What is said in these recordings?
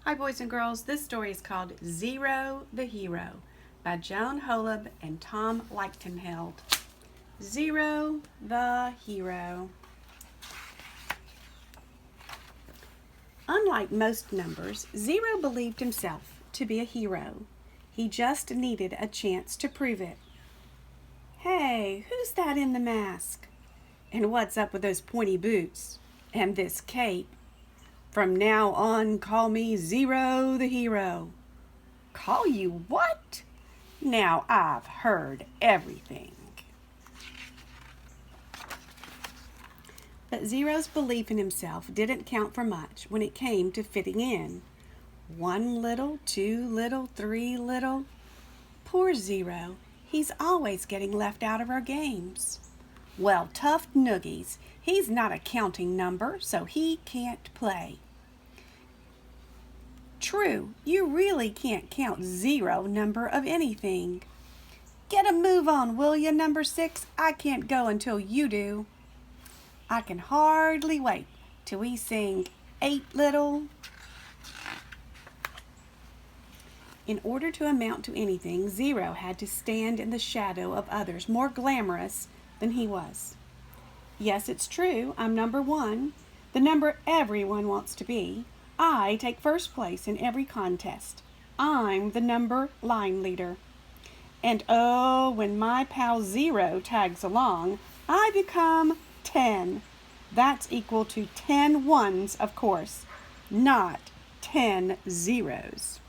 Hi boys and girls, this story is called Zero the Hero by Joan Holub and Tom Lichtenheld. Zero the Hero. Unlike most numbers, Zero believed himself to be a hero. He just needed a chance to prove it. Hey, who's that in the mask? And what's up with those pointy boots? And this cape? From now on, call me Zero the Hero. Call you what? Now I've heard everything. But Zero's belief in himself didn't count for much when it came to fitting in. 1 little, 2 little, 3 little. Poor Zero, he's always getting left out of our games. Well, tough noogies, he's not a counting number, so he can't play. True, you really can't count 0 number of anything. Get a move on, will ya, number 6? I can't go until you do. I can hardly wait till we sing 8 little. In order to amount to anything, Zero had to stand in the shadow of others more glamorous than he was. Yes, it's true, I'm number 1, the number everyone wants to be. I take first place in every contest. I'm the number line leader. And oh, when my pal Zero tags along, I become 10. That's equal to 10 ones, of course, not 10 zeros.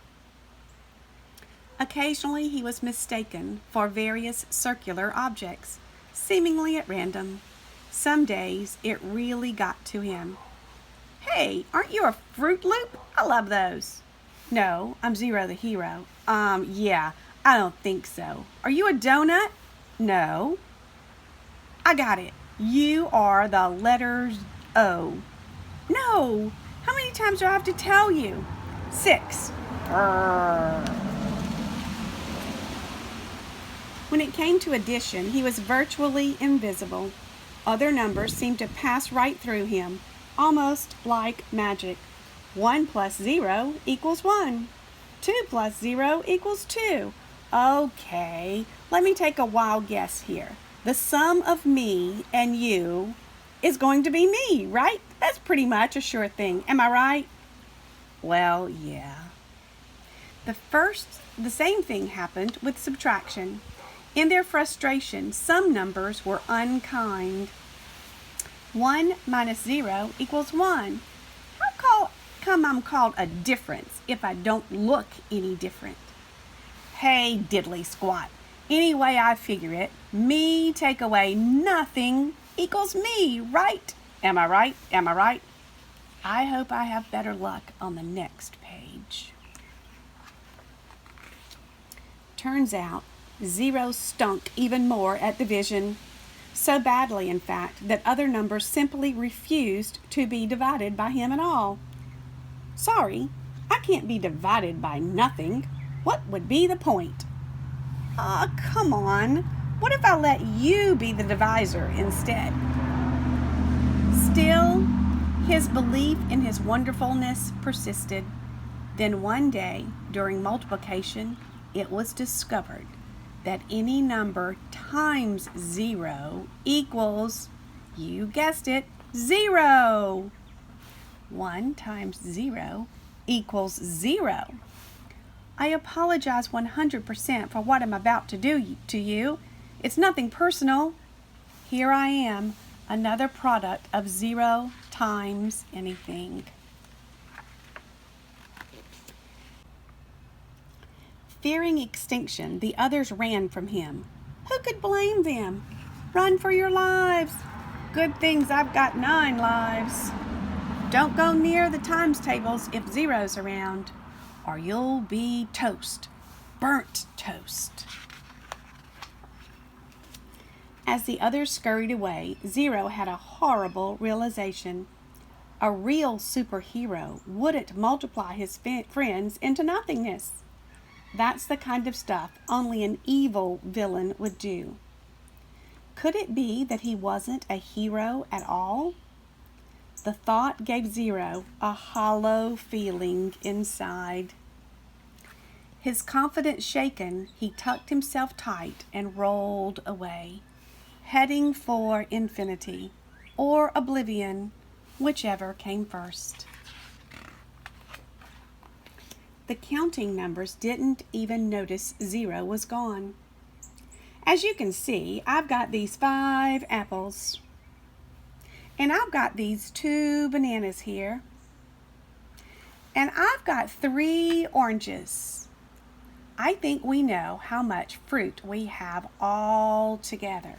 Occasionally he was mistaken for various circular objects, seemingly at random. Some days it really got to him. Hey, aren't you a Fruit Loop? I love those. No, I'm Zero the Hero. Yeah, I don't think so. Are you a donut? No. I got it. You are the letters O. No. How many times do I have to tell you? 6. Brrr. When it came to addition, he was virtually invisible. Other numbers seemed to pass right through him, almost like magic. 1 plus 0 equals 1. 2 plus 0 equals 2. Okay, let me take a wild guess here. The sum of me and you is going to be me, right? That's pretty much a sure thing. Am I right? Well, yeah. The same thing happened with subtraction. In their frustration, some numbers were unkind. 1 minus 0 equals 1. How come I'm called a difference if I don't look any different? Hey, diddly squat. Any way I figure it, me take away nothing equals me, right? Am I right? Am I right? I hope I have better luck on the next page. Turns out, Zero stunk even more at division. So badly, in fact, that other numbers simply refused to be divided by him at all. Sorry, I can't be divided by nothing. What would be the point? Come on. What if I let you be the divisor instead? Still, his belief in his wonderfulness persisted. Then one day, during multiplication, it was discovered that any number times 0 equals, you guessed it, 0. 1 times 0 equals 0. I apologize 100% for what I'm about to do to you. It's nothing personal. Here I am, another product of 0 times anything. Fearing extinction, the others ran from him. Who could blame them? Run for your lives. Good things I've got 9 lives. Don't go near the times tables if Zero's around, or you'll be toast. Burnt toast. As the others scurried away, Zero had a horrible realization. A real superhero wouldn't multiply his friends into nothingness. That's the kind of stuff only an evil villain would do. Could it be that he wasn't a hero at all? The thought gave Zero a hollow feeling inside. His confidence shaken, he tucked himself tight and rolled away, heading for infinity or oblivion, whichever came first. The counting numbers didn't even notice Zero was gone. As you can see, I've got these 5 apples. And I've got these 2 bananas here. And I've got 3 oranges. I think we know how much fruit we have all together.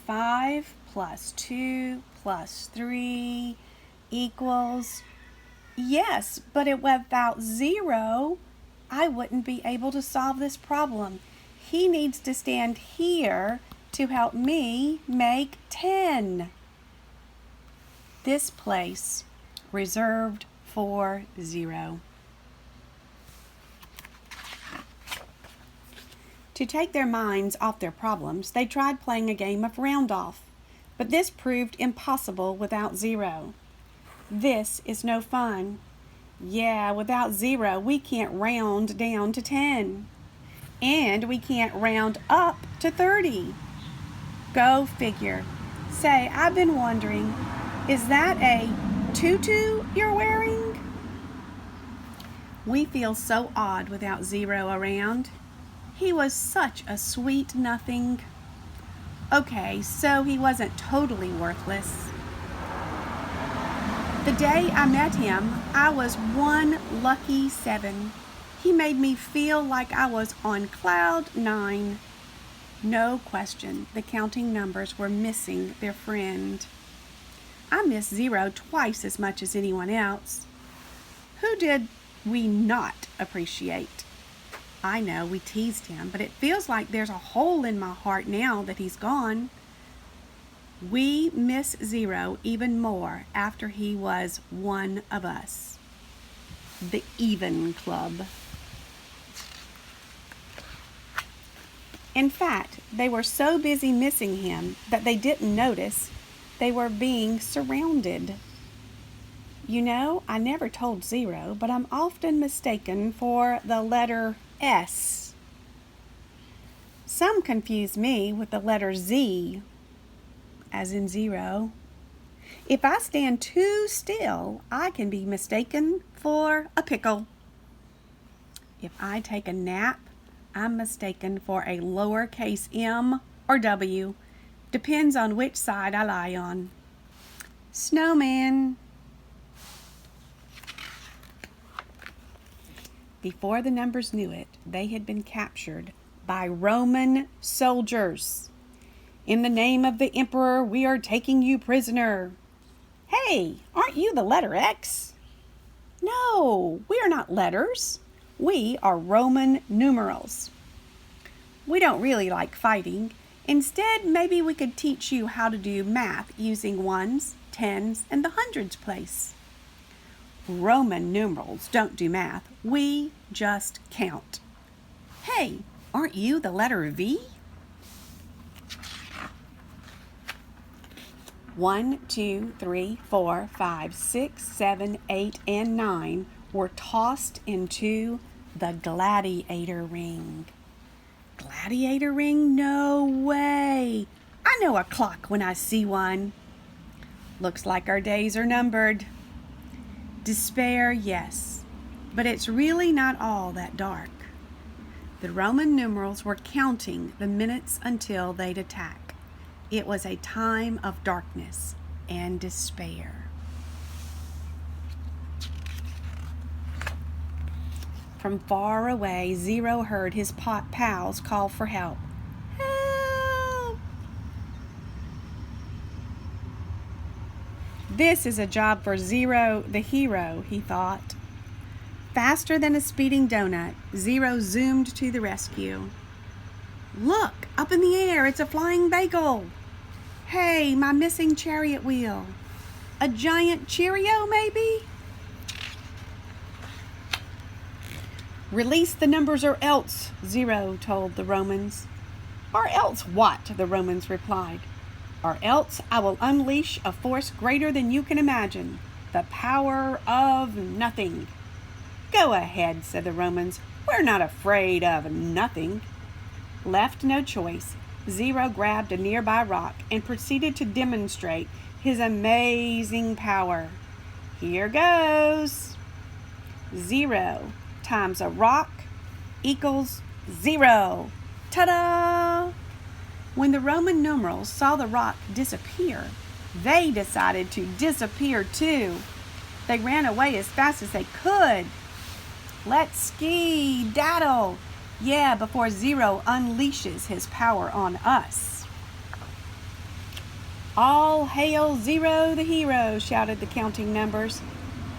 5 plus 2 plus 3 equals... Yes, but without Zero, I wouldn't be able to solve this problem. He needs to stand here to help me make 10. This place reserved for Zero. To take their minds off their problems, they tried playing a game of round-off, but this proved impossible without Zero. This is no fun. Yeah, without Zero, we can't round down to 10. And we can't round up to 30. Go figure. Say, I've been wondering, is that a tutu you're wearing? We feel so odd without Zero around. He was such a sweet nothing. Okay, so he wasn't totally worthless. The day I met him, I was one lucky 7. He made me feel like I was on cloud 9. No question, the counting numbers were missing their friend. I miss Zero twice as much as anyone else. Who did we not appreciate? I know we teased him, but it feels like there's a hole in my heart now that he's gone. We miss Zero even more after he was one of us. The Even Club. In fact, they were so busy missing him that they didn't notice they were being surrounded. You know, I never told Zero, but I'm often mistaken for the letter S. Some confuse me with the letter Z, as in Zero. If I stand too still, I can be mistaken for a pickle. If I take a nap, I'm mistaken for a lowercase m or w. Depends on which side I lie on. Snowman. Before the numbers knew it, they had been captured by Roman soldiers. In the name of the emperor, we are taking you prisoner. Hey, aren't you the letter X? No, we are not letters. We are Roman numerals. We don't really like fighting. Instead, maybe we could teach you how to do math using ones, tens, and the hundreds place. Roman numerals don't do math. We just count. Hey, aren't you the letter V? 1, 2, 3, 4, 5, 6, 7, 8, and 9 were tossed into the gladiator ring. Gladiator ring? No way! I know a clock when I see one. Looks like our days are numbered. Despair, yes, but it's really not all that dark. The Roman numerals were counting the minutes until they'd attack. It was a time of darkness and despair. From far away, Zero heard his pals call for help. Help! This is a job for Zero the hero, he thought. Faster than a speeding donut, Zero zoomed to the rescue. Look, up in the air, it's a flying bagel. Hey, my missing chariot wheel. A giant Cheerio, maybe? Release the numbers or else, Zero told the Romans. Or else what? The Romans replied. or else I will unleash a force greater than you can imagine, the power of nothing." "Go ahead," said the Romans. "We're not afraid of nothing." Left no choice, Zero grabbed a nearby rock and proceeded to demonstrate his amazing power. Here goes. 0 times a rock equals 0. Ta-da! When the Roman numerals saw the rock disappear, they decided to disappear too. They ran away as fast as they could. Let's ski-daddle. Yeah, before Zero unleashes his power on us. "All hail Zero the hero," shouted the counting numbers.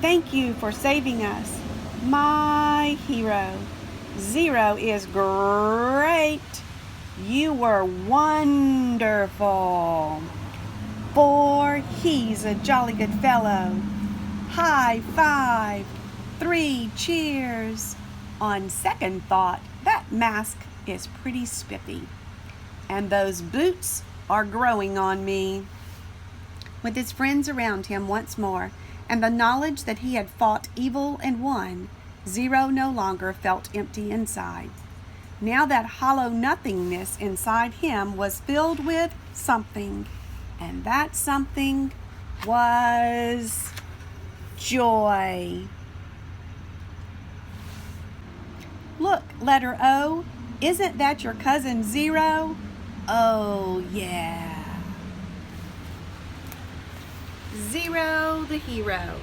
"Thank you for saving us, my hero. Zero is great. You were wonderful. 4, he's a jolly good fellow. High five. 3 cheers. On second thought, that mask is pretty spiffy, and those boots are growing on me." With his friends around him once more, and the knowledge that he had fought evil and won, Zero no longer felt empty inside. Now that hollow nothingness inside him was filled with something, and that something was joy. "Look, letter O, isn't that your cousin Zero? Oh, yeah." Zero the hero.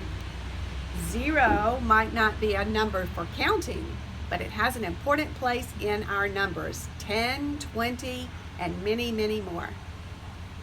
0 might not be a number for counting, but it has an important place in our numbers: 10, 20, and many, many more.